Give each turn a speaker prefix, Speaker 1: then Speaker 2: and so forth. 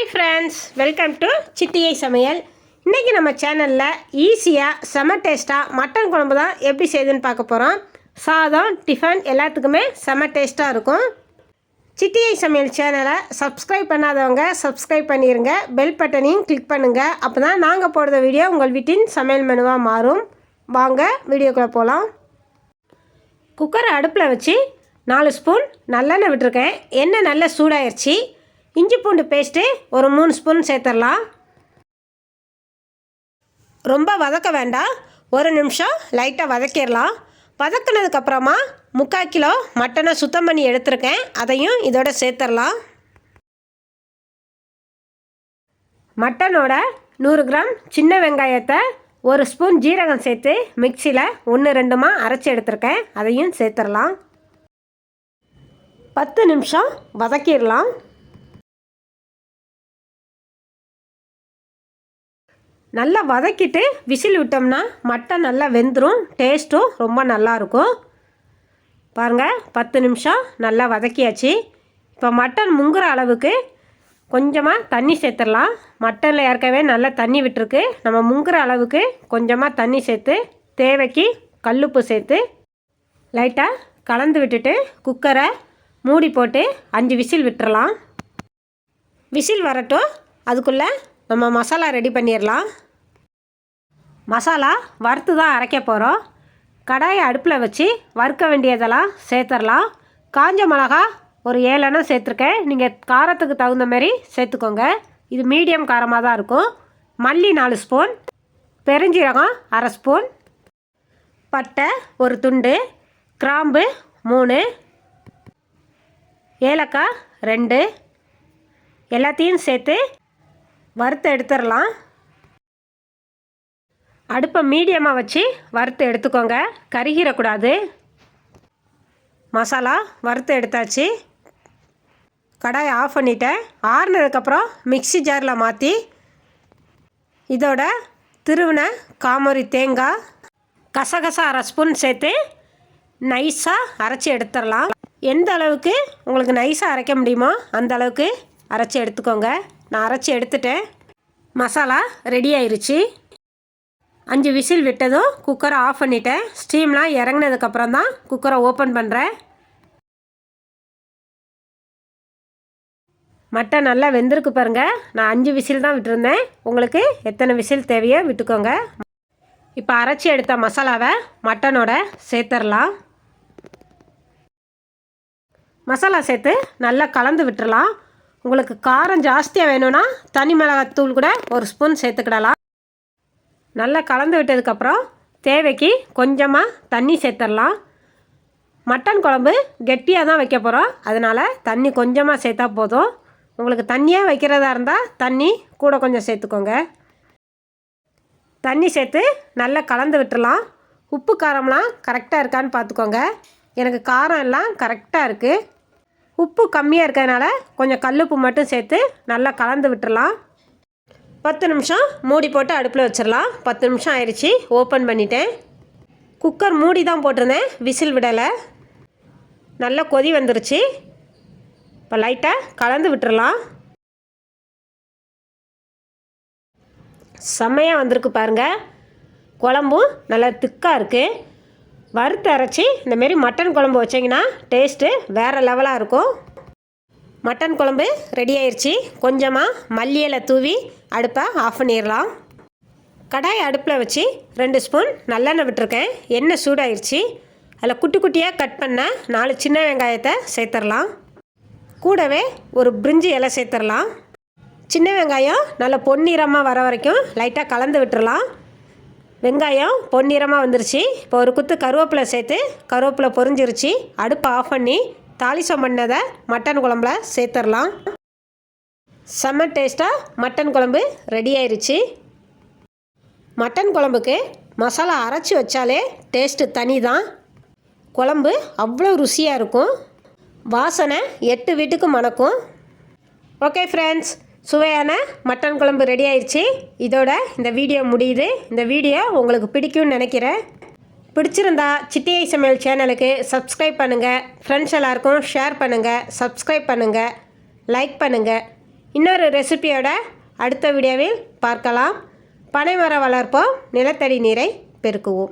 Speaker 1: Hi friends, welcome to சிட்டியை சமையல். இன்றைக்கி நம்ம சேனலில் ஈஸியாக செம டேஸ்ட்டாக மட்டன் குழம்பு தான் எப்படி செய்யுதுன்னு பார்க்க போகிறோம். சாதம், டிஃபன் எல்லாத்துக்குமே செம டேஸ்ட்டாக இருக்கும். சிட்டியை சமையல் சேனலை சப்ஸ்கிரைப் பண்ணாதவங்க சப்ஸ்கிரைப் பண்ணிடுங்க. பெல் பட்டனையும் கிளிக் பண்ணுங்கள். அப்போ தான் நாங்கள் போடுற வீடியோ உங்கள் வீட்டின் சமையல் மெனுவாக மாறும். வாங்க வீடியோக்குள்ளே போகலாம். குக்கரை அடுப்பில் வச்சு 4 ஸ்பூன் நல்லெண்ணெய் விட்டுருக்கேன். எண்ணெய் நல்லா சூடாயிருச்சு. இஞ்சி பூண்டு பேஸ்ட்டு ஒரு 3 ஸ்பூன் சேர்த்துடலாம். ரொம்ப வதக்க வேண்டாம், 1 நிமிஷம் லைட்டாக வதக்கிடலாம். வதக்கினதுக்கப்புறமா 3/4 கிலோ மட்டனை சுத்தம் பண்ணி எடுத்துருக்கேன். அதையும் இதோட சேர்த்துடலாம். மட்டனோட 100 கிராம் சின்ன வெங்காயத்தை 1 ஸ்பூன் ஜீரகம் சேர்த்து மிக்சியில் 1-2 அரைச்சி எடுத்துருக்கேன். அதையும் சேர்த்துடலாம். 10 நிமிஷம் வதக்கிடலாம். நல்லா வதக்கிட்டு விசில் விட்டோம்னா மட்டன் நல்லா வெந்துடும். டேஸ்ட்டும் ரொம்ப நல்லாயிருக்கும். பாருங்கள், 10 நிமிஷம் நல்லா வதக்கியாச்சு. இப்போ மட்டன் முங்குற அளவுக்கு கொஞ்சமாக தண்ணி சேர்த்துடலாம். மட்டனில் ஏற்கனவே நல்லா தண்ணி விட்டுருக்கு. நம்ம முங்குற அளவுக்கு கொஞ்சமாக தண்ணி சேர்த்து தேவைக்கு கல்லுப்பு சேர்த்து லைட்டாக கலந்து விட்டுட்டு குக்கரை மூடி போட்டு 5 விசில் விட்டுறலாம். விசில் வரட்டும், அதுக்குள்ளே நம்ம மசாலா ரெடி பண்ணிடலாம். மசாலா வறுத்து தான் அரைக்க போகிறோம். கடாயை அடுப்பில் வச்சு வறுக்க வேண்டியதெல்லாம் சேர்த்துடலாம். காஞ்ச மிளகா ஒரு 7 எண்ணம் சேர்த்துருக்கேன். நீங்கள் காரத்துக்கு தகுந்த மாதிரி சேர்த்துக்கோங்க. இது மீடியம் காரமாக தான் இருக்கும். மல்லி 4 ஸ்பூன், பெருஞ்சீரகம் 1/2 ஸ்பூன், பட்டை ஒரு துண்டு, கிராம்பு 3, ஏலக்காய் 2, எல்லாத்தையும் சேர்த்து வறுத்து எடுத்துடலாம். அடுப்பை மீடியமாக வச்சு வறுத்து எடுத்துக்கோங்க, கருகிடக்கூடாது. மசாலா வறுத்து எடுத்தாச்சு. கடாயை ஆஃப் பண்ணிவிட்டேன். ஆறுனதுக்கப்புறம் மிக்ஸி ஜாரில் மாற்றி இதோட திருவின காமரி தேங்காய், கசகசா 1/2 ஸ்பூன் சேர்த்து நைஸாக அரைச்சி எடுத்துடலாம். எந்த அளவுக்கு உங்களுக்கு நைஸாக அரைக்க முடியுமோ அந்த அளவுக்கு அரைச்சி எடுத்துக்கோங்க. நான் அரைச்சி எடுத்துட்டேன். மசாலா ரெடி ஆயிடுச்சு. 5 விசில் விட்டதும் குக்கரை ஆஃப் பண்ணிட்டேன். ஸ்டீம்லாம் இறங்கினதுக்கப்புறம் தான் குக்கரை ஓப்பன் பண்ணுறேன். மட்டன் நல்லா வெந்திருக்கு பாருங்கள். நான் 5 விசில் தான் விட்டுருந்தேன். உங்களுக்கு எத்தனை விசில் தேவையோ விட்டுக்கோங்க. இப்போ அரைச்சி எடுத்த மசாலாவை மட்டனோட சேர்த்துடலாம். மசாலா சேர்த்து நல்லா கலந்து விட்டுறலாம். உங்களுக்கு காரம் ஜாஸ்தியாக வேணும்னா தனி மிளகாத்தூள் கூட 1 ஸ்பூன் சேர்த்துக்கிடலாம். நல்லா கலந்து விட்டதுக்கப்புறம் தேவைக்கு கொஞ்சமாக தண்ணி சேர்த்துடலாம். மட்டன் குழம்பு கெட்டியாக தான் வைக்க போகிறோம். அதனால் தண்ணி கொஞ்சமாக சேர்த்தா போதும். உங்களுக்கு தண்ணியாக வைக்கிறதா இருந்தால் தண்ணி கூட கொஞ்சம் சேர்த்துக்கோங்க. தண்ணி சேர்த்து நல்லா கலந்து விட்டுறலாம். உப்பு காரம்லாம் கரெக்டாக இருக்கான்னு பார்த்துக்கோங்க. எனக்கு காரம் எல்லாம் கரெக்டாக இருக்குது. உப்பு கம்மியாக இருக்கிறதுனால கொஞ்சம் கல்லுப்பு மட்டும் சேர்த்து நல்லா கலந்து விட்டுறலாம். 10 நிமிஷம் மூடி போட்டு அடுப்பில் வச்சிடலாம். 10 நிமிஷம் ஆயிடுச்சு. ஓப்பன் பண்ணிட்டேன். குக்கர் மூடி தான் போட்டிருந்தேன், விசில் விடலை. நல்லா கொதி வந்துருச்சு. இப்போ லைட்டாக கலந்து விட்டுறலாம். செம்மையாக வந்திருக்கு பாருங்கள். குழம்பும் நல்லா திக்காக இருக்குது. வறுத்து அரைச்சி இந்தமாரி மட்டன் குழம்பு வச்சிங்கன்னா டேஸ்ட்டு வேறு லெவலாக இருக்கும். மட்டன் குழம்பு ரெடி ஆயிடுச்சு. கொஞ்சமாக மல்லி இலை தூவி அடுப்பை ஆஃப் பண்ணிடலாம். கடாய் அடுப்பில் வச்சு 2 ஸ்பூன் நல்லெண்ணெய் விட்டுருக்கேன். எண்ணெய் சூடாயிருச்சு. அதில் குட்டி குட்டியாக கட் பண்ண 4 சின்ன வெங்காயத்தை சேர்த்துடலாம். கூடவே ஒரு பிரிஞ்சி இலை சேர்த்துடலாம். சின்ன வெங்காயம் நல்லா பொன்னிறமாக வர வரைக்கும் லைட்டாக கலந்து விட்டுறலாம். வெங்காயம் பொன்னிறமாக வந்துருச்சு. இப்போ ஒரு குத்து கருவேப்பிலை சேர்த்து கருவேப்பிலை பொரிஞ்சிருச்சு. அடுப்பை ஆஃப் பண்ணி தாளிசம் பண்ணதை மட்டன் குழம்புல சேர்த்துடலாம். செம்ம டேஸ்ட்டாக மட்டன் குழம்பு ரெடி ஆயிடுச்சு. மட்டன் குழம்புக்கு மசாலா அரைச்சி வச்சாலே டேஸ்ட்டு தனி தான். குழம்பு அவ்வளோ ருசியாக இருக்கும். வாசனை 8 வீட்டுக்கு மணக்கும். ஓகே ஃப்ரெண்ட்ஸ், சுவையான மட்டன் குழம்பு ரெடி ஆயிடுச்சு. இதோட இந்த வீடியோ முடியுது. இந்த வீடியோ உங்களுக்கு பிடிக்கும்னு நினைக்கிறேன். பிடிச்சிருந்தா சிட்டியை சமையல் சேனலுக்கு சப்ஸ்கிரைப் பண்ணுங்கள். ஃப்ரெண்ட்ஸ் எல்லாருக்கும் ஷேர் பண்ணுங்கள். சப்ஸ்கிரைப் பண்ணுங்கள், லைக் பண்ணுங்கள். இன்னொரு ரெசிபியோட அடுத்த வீடியோவில் பார்க்கலாம். பனைமரம் வளர்ப்போம், நிலத்தடி நீரை பெருக்குவோம்.